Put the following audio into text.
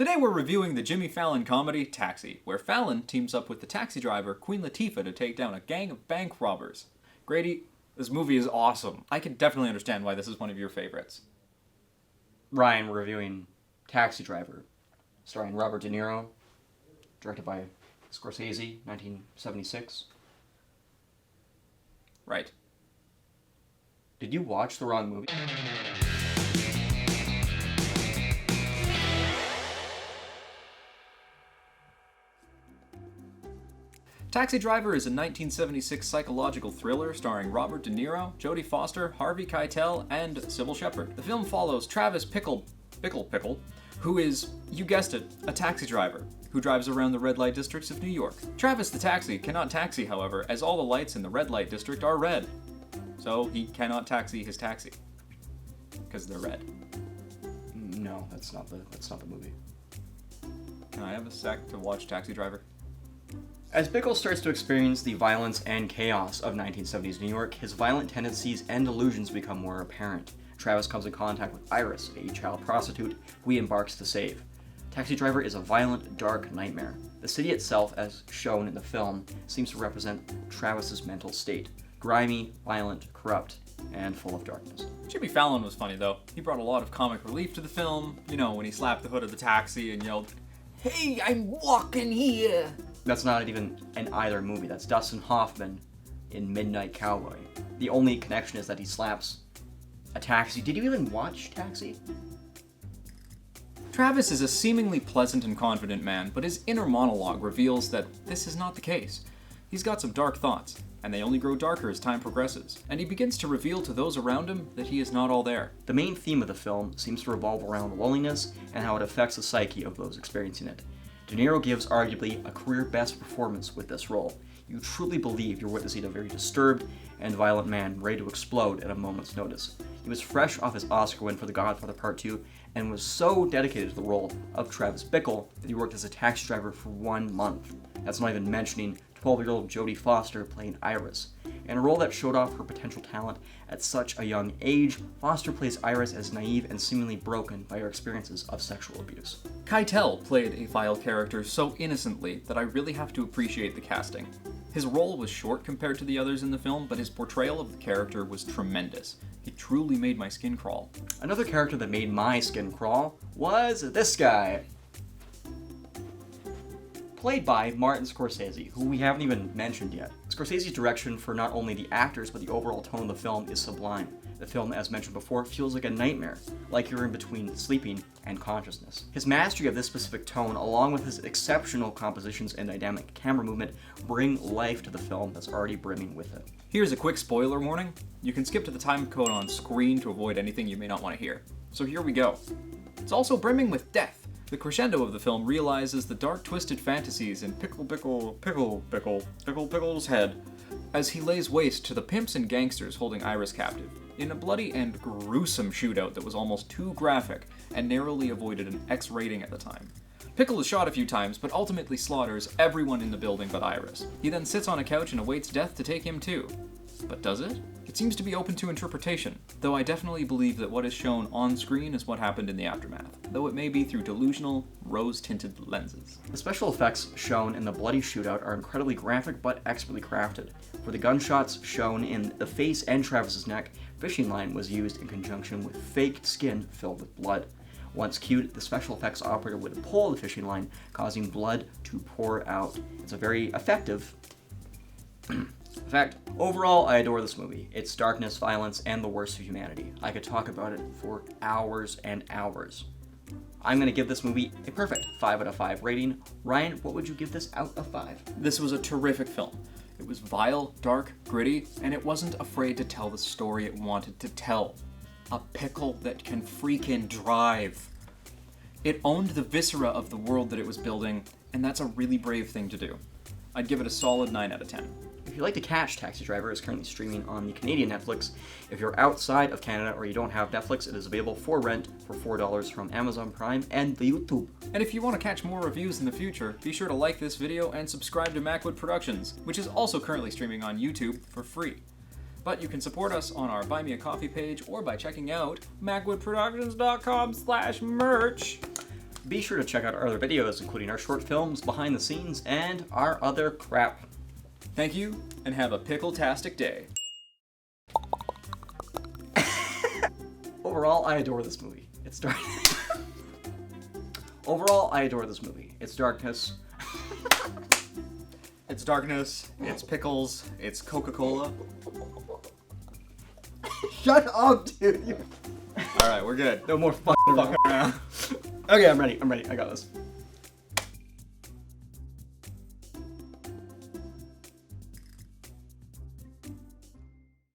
Today we're reviewing the Jimmy Fallon comedy Taxi, where Fallon teams up with the taxi driver Queen Latifah to take down a gang of bank robbers. Grady, this movie is awesome. I can definitely understand why this is one of your favorites. Ryan, we're reviewing Taxi Driver, starring Robert De Niro, directed by Scorsese, 1976. Right. Did you watch the wrong movie? Taxi Driver is a 1976 psychological thriller starring Robert De Niro, Jodie Foster, Harvey Keitel, and Sybil Shepherd. The film follows Travis Pickle, who is, you guessed it, a taxi driver who drives around the red light districts of New York. Travis the taxi cannot taxi, however, as all the lights in the red light district are red. So he cannot taxi his taxi because they're red. No, that's not the movie. Can I have a sec to watch Taxi Driver? As Bickle starts to experience the violence and chaos of 1970s New York, his violent tendencies and delusions become more apparent. Travis comes in contact with Iris, a child prostitute, who he embarks to save. Taxi Driver is a violent, dark nightmare. The city itself, as shown in the film, seems to represent Travis's mental state. Grimy, violent, corrupt, and full of darkness. Jimmy Fallon was funny, though. He brought a lot of comic relief to the film. You know, when he slapped the hood of the taxi and yelled, "Hey, I'm walking here!" That's not even in either movie. That's Dustin Hoffman in Midnight Cowboy. The only connection is that he slaps a taxi. Did you even watch Taxi? Travis is a seemingly pleasant and confident man, but his inner monologue reveals that this is not the case. He's got some dark thoughts, and they only grow darker as time progresses, and he begins to reveal to those around him that he is not all there. The main theme of the film seems to revolve around loneliness and how it affects the psyche of those experiencing it. De Niro gives arguably a career-best performance with this role. You truly believe you're witnessing a very disturbed and violent man ready to explode at a moment's notice. He was fresh off his Oscar win for The Godfather Part 2 and was so dedicated to the role of Travis Bickle that he worked as a taxi driver for 1 month. That's not even mentioning 12-year-old Jodie Foster playing Iris. In a role that showed off her potential talent at such a young age, Foster plays Iris as naive and seemingly broken by her experiences of sexual abuse. Keitel played a vile character so innocently that I really have to appreciate the casting. His role was short compared to the others in the film, but his portrayal of the character was tremendous. He truly made my skin crawl. Another character that made my skin crawl was this guy. Played by Martin Scorsese, who we haven't even mentioned yet. Scorsese's direction for not only the actors, but the overall tone of the film is sublime. The film, as mentioned before, feels like a nightmare, like you're in between sleeping and consciousness. His mastery of this specific tone, along with his exceptional compositions and dynamic camera movement, bring life to the film that's already brimming with it. Here's a quick spoiler warning. You can skip to the time code on screen to avoid anything you may not want to hear. So here we go. It's also brimming with death. The crescendo of the film realizes the dark, twisted fantasies in Pickle's head as he lays waste to the pimps and gangsters holding Iris captive in a bloody and gruesome shootout that was almost too graphic and narrowly avoided an X rating at the time. Pickle is shot a few times, but ultimately slaughters everyone in the building but Iris. He then sits on a couch and awaits death to take him too. But does it? It seems to be open to interpretation, though I definitely believe that what is shown on screen is what happened in the aftermath, though it may be through delusional, rose-tinted lenses. The special effects shown in the bloody shootout are incredibly graphic but expertly crafted. For the gunshots shown in the face and Travis's neck, fishing line was used in conjunction with faked skin filled with blood. Once cued, the special effects operator would pull the fishing line, causing blood to pour out. It's a very effective effect. Overall, I adore this movie. Its darkness, violence, and the worst of humanity. I could talk about it for hours and hours. I'm going to give this movie a perfect 5 out of 5 rating. Ryan, what would you give this out of 5? This was a terrific film. It was vile, dark, gritty, and it wasn't afraid to tell the story it wanted to tell. A pickle that can freaking drive. It owned the viscera of the world that it was building, and that's a really brave thing to do. I'd give it a solid 9 out of 10. If you'd like to catch Taxi Driver, it's currently streaming on the Canadian Netflix. If you're outside of Canada or you don't have Netflix, it is available for rent for $4 from Amazon Prime and the YouTube. And if you want to catch more reviews in the future, be sure to like this video and subscribe to MacWood Productions, which is also currently streaming on YouTube for free. But you can support us on our Buy Me a Coffee page or by checking out MacWoodProductions.com/merch. Be sure to check out our other videos, including our short films, behind the scenes, and our other crap. Thank you, and have a pickle-tastic day. Overall, I adore this movie. It's dark. Overall, I adore this movie. It's darkness. It's darkness, it's pickles, it's Coca-Cola. Shut up, dude. Alright, we're good. No more fucking around. Okay, I'm ready. I got this.